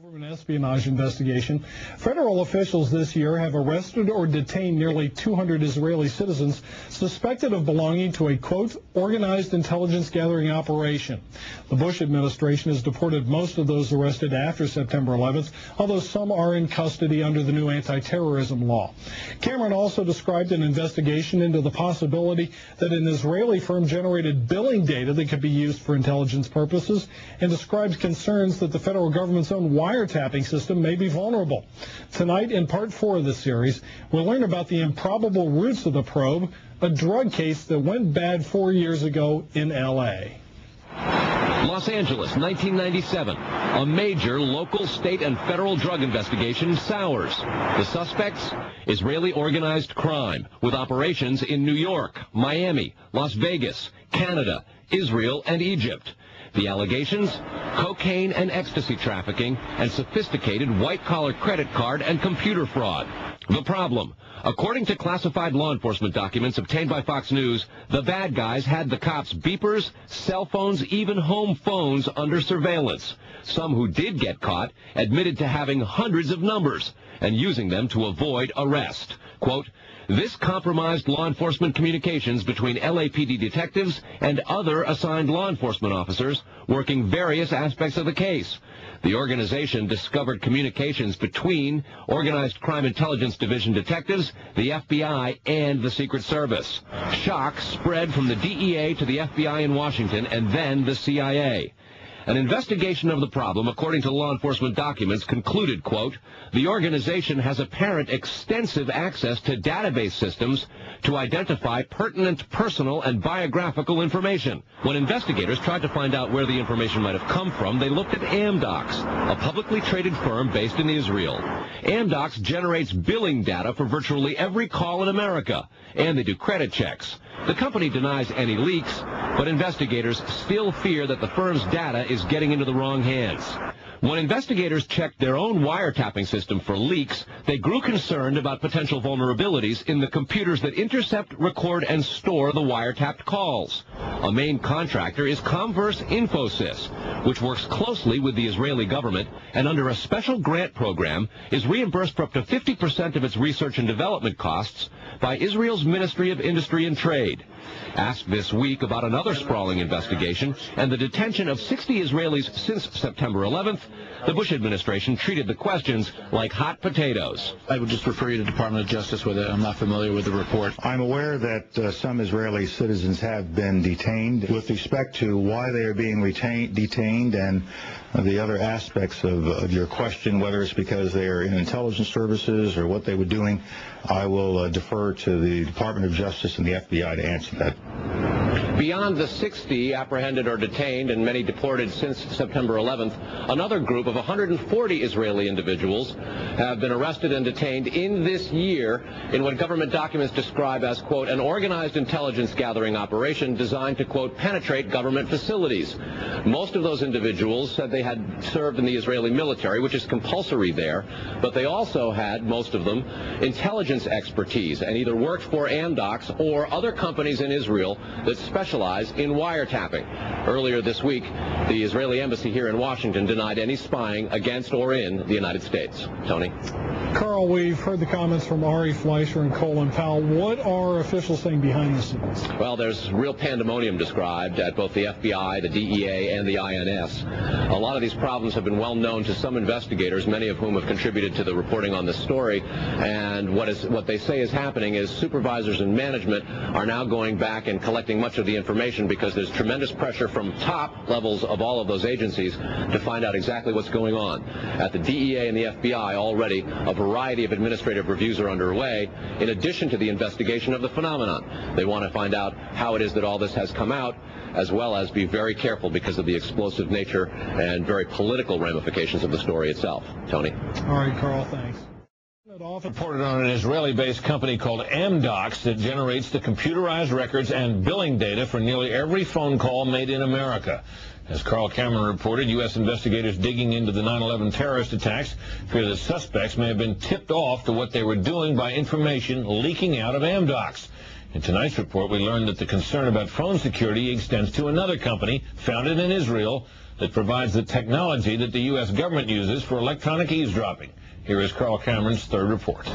Government espionage investigation. Federal officials this year have arrested or detained nearly 200 Israeli citizens suspected of belonging to a, quote, organized intelligence gathering operation. The Bush administration has deported most of those arrested after September 11th, although some are in custody under the new anti-terrorism law. Cameron also described an investigation into the possibility that an Israeli firm generated billing data that could be used for intelligence purposes, and described concerns that the federal government's own wiretapping system may be vulnerable. Tonight, in part 4 of the series, we'll learn about the improbable roots of the probe, a drug case that went bad 4 years ago in L.A. Los Angeles, 1997. A major local, state, and federal drug investigation sours. The suspects? Israeli organized crime, with operations in New York, Miami, Las Vegas, Canada, Israel, and Egypt. The allegations? Cocaine and ecstasy trafficking and sophisticated white-collar credit card and computer fraud. The problem? According to classified law enforcement documents obtained by Fox News, the bad guys had the cops' beepers, cell phones, even home phones under surveillance. Some who did get caught admitted to having hundreds of numbers and using them to avoid arrest. Quote, this compromised law enforcement communications between LAPD detectives and other assigned law enforcement officers working various aspects of the case. The organization discovered communications between Organized Crime Intelligence Division detectives, the FBI, and the Secret Service. Shock spread from the DEA to the FBI in Washington and then the CIA. An investigation of the problem, according to law enforcement documents, concluded, quote, the organization has apparent extensive access to database systems to identify pertinent personal and biographical information. When investigators tried to find out where the information might have come from, they looked at Amdocs, a publicly traded firm based in Israel. Amdocs generates billing data for virtually every call in America, and they do credit checks. The company denies any leaks, but investigators still fear that the firm's data is getting into the wrong hands. When investigators checked their own wiretapping system for leaks, they grew concerned about potential vulnerabilities in the computers that intercept, record, and store the wiretapped calls. A main contractor is Comverse Infosys, which works closely with the Israeli government and under a special grant program is reimbursed for up to 50% of its research and development costs by Israel's Ministry of Industry and Trade. Asked this week about another sprawling investigation and the detention of 60 Israelis since September 11th, the Bush administration treated the questions like hot potatoes. I would just refer you to the Department of Justice with it. I'm not familiar with the report. I'm aware that some Israeli citizens have been detained. With respect to why they are being detained and the other aspects of your question, whether it's because they are in intelligence services or what they were doing, I will defer to the Department of Justice and the FBI to answer that. Beyond the 60 apprehended or detained and many deported since September 11th, another group of 140 Israeli individuals have been arrested and detained in this year in what government documents describe as, quote, an organized intelligence gathering operation designed to, quote, penetrate government facilities. Most of those individuals said they had served in the Israeli military, which is compulsory there, but they also had, most of them, intelligence expertise and either worked for Amdocs or other companies in Israel that specialize in wiretapping. Earlier this week, the Israeli embassy here in Washington denied any spying against or in the United States. Tony? Carl, we've heard the comments from Ari Fleischer and Colin Powell. What are officials saying behind the scenes? Well, there's real pandemonium described at both the FBI, the DEA, and the INS. A lot of these problems have been well known to some investigators, many of whom have contributed to the reporting on this story. And what they say is happening is supervisors and management are now going back and collecting much of the information because there's tremendous pressure from top levels of all of those agencies to find out exactly what's going on. At the DEA and the FBI already, a variety of administrative reviews are underway in addition to the investigation of the phenomenon. They want to find out how it is that all this has come out, as well as be very careful because of the explosive nature and very political ramifications of the story itself. Tony? All right, Carl, thanks. Reported on an Israeli-based company called Amdocs that generates the computerized records and billing data for nearly every phone call made in America. As Carl Cameron reported, U.S. investigators digging into the 9/11 terrorist attacks fear that suspects may have been tipped off to what they were doing by information leaking out of Amdocs. In tonight's report, we learned that the concern about phone security extends to another company founded in Israel that provides the technology that the U.S. government uses for electronic eavesdropping. Here is Carl Cameron's third report.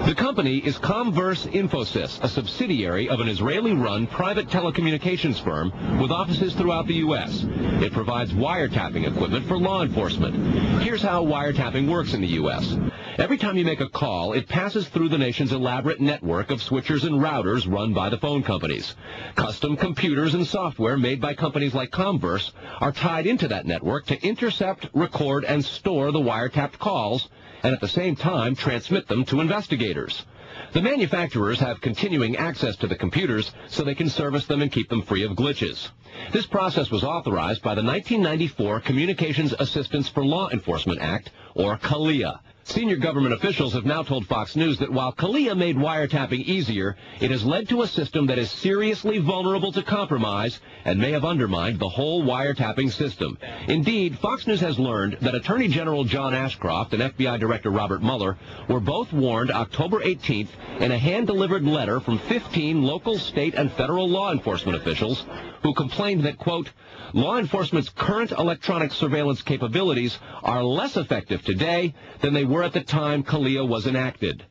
The company is Comverse Infosys, a subsidiary of an Israeli-run private telecommunications firm with offices throughout the U.S. It provides wiretapping equipment for law enforcement. Here's how wiretapping works in the U.S. Every time you make a call, it passes through the nation's elaborate network of switchers and routers run by the phone companies. Custom computers and software made by companies like Comverse are tied into that network to intercept, record, and store the wiretapped calls, and at the same time transmit them to investigators. The manufacturers have continuing access to the computers so they can service them and keep them free of glitches. This process was authorized by the 1994 Communications Assistance for Law Enforcement Act, or CALEA. Senior government officials have now told Fox News that while CALEA made wiretapping easier, it has led to a system that is seriously vulnerable to compromise and may have undermined the whole wiretapping system. Indeed, Fox News has learned that Attorney General John Ashcroft and FBI Director Robert Mueller were both warned October 18th in a hand-delivered letter from 15 local, state, and federal law enforcement officials who complained that, quote, law enforcement's current electronic surveillance capabilities are less effective today than they were at the time CALEA was enacted.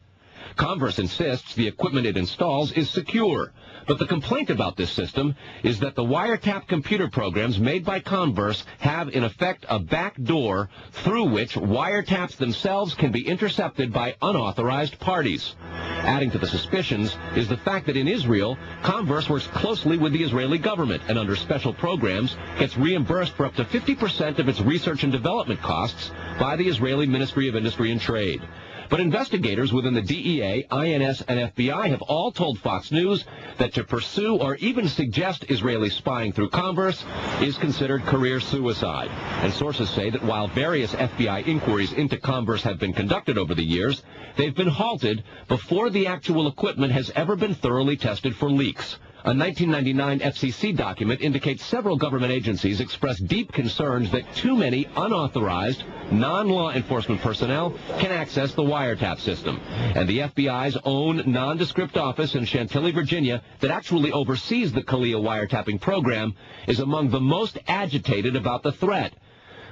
Comverse insists the equipment it installs is secure, but the complaint about this system is that the wiretap computer programs made by Comverse have, in effect, a back door through which wiretaps themselves can be intercepted by unauthorized parties. Adding to the suspicions is the fact that in Israel, Comverse works closely with the Israeli government and under special programs gets reimbursed for up to 50% of its research and development costs by the Israeli Ministry of Industry and Trade. But investigators within the DEA, INS, and FBI have all told Fox News that to pursue or even suggest Israeli spying through Comverse is considered career suicide. And sources say that while various FBI inquiries into Comverse have been conducted over the years, they've been halted before the actual equipment has ever been thoroughly tested for leaks. A 1999 FCC document indicates several government agencies expressed deep concerns that too many unauthorized, non-law enforcement personnel can access the wiretap system. And the FBI's own nondescript office in Chantilly, Virginia, that actually oversees the CALEA wiretapping program, is among the most agitated about the threat.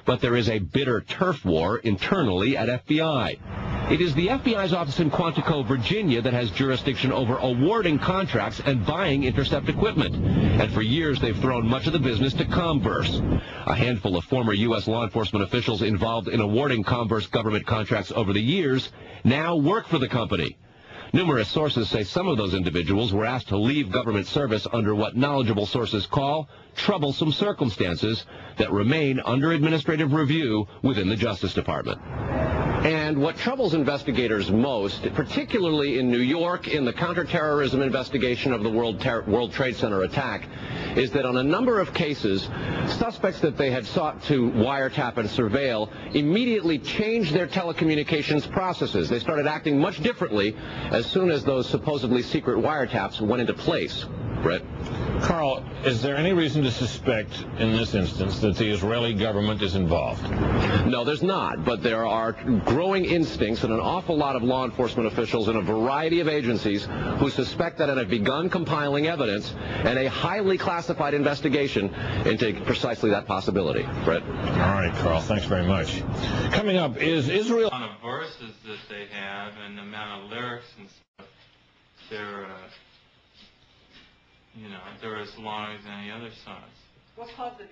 But there is a bitter turf war internally at FBI. It is the FBI's office in Quantico, Virginia, that has jurisdiction over awarding contracts and buying intercept equipment. And for years, they've thrown much of the business to Comverse. A handful of former U.S. law enforcement officials involved in awarding Comverse government contracts over the years now work for the company. Numerous sources say some of those individuals were asked to leave government service under what knowledgeable sources call troublesome circumstances that remain under administrative review within the Justice Department. And what troubles investigators most, particularly in New York in the counterterrorism investigation of the World Trade Center attack, is that on a number of cases, suspects that they had sought to wiretap and surveil immediately changed their telecommunications processes. They started acting much differently as soon as those supposedly secret wiretaps went into place. Brett? Carl, is there any reason to suspect in this instance that the Israeli government is involved? No, there's not, but there are growing instincts in an awful lot of law enforcement officials in a variety of agencies who suspect that and have begun compiling evidence and a highly classified investigation into precisely that possibility. Brett? All right, Carl, thanks very much. Coming up, is Israel... On the verses that they have and the amount of lyrics and stuff, they're as long as any other songs. What caused it?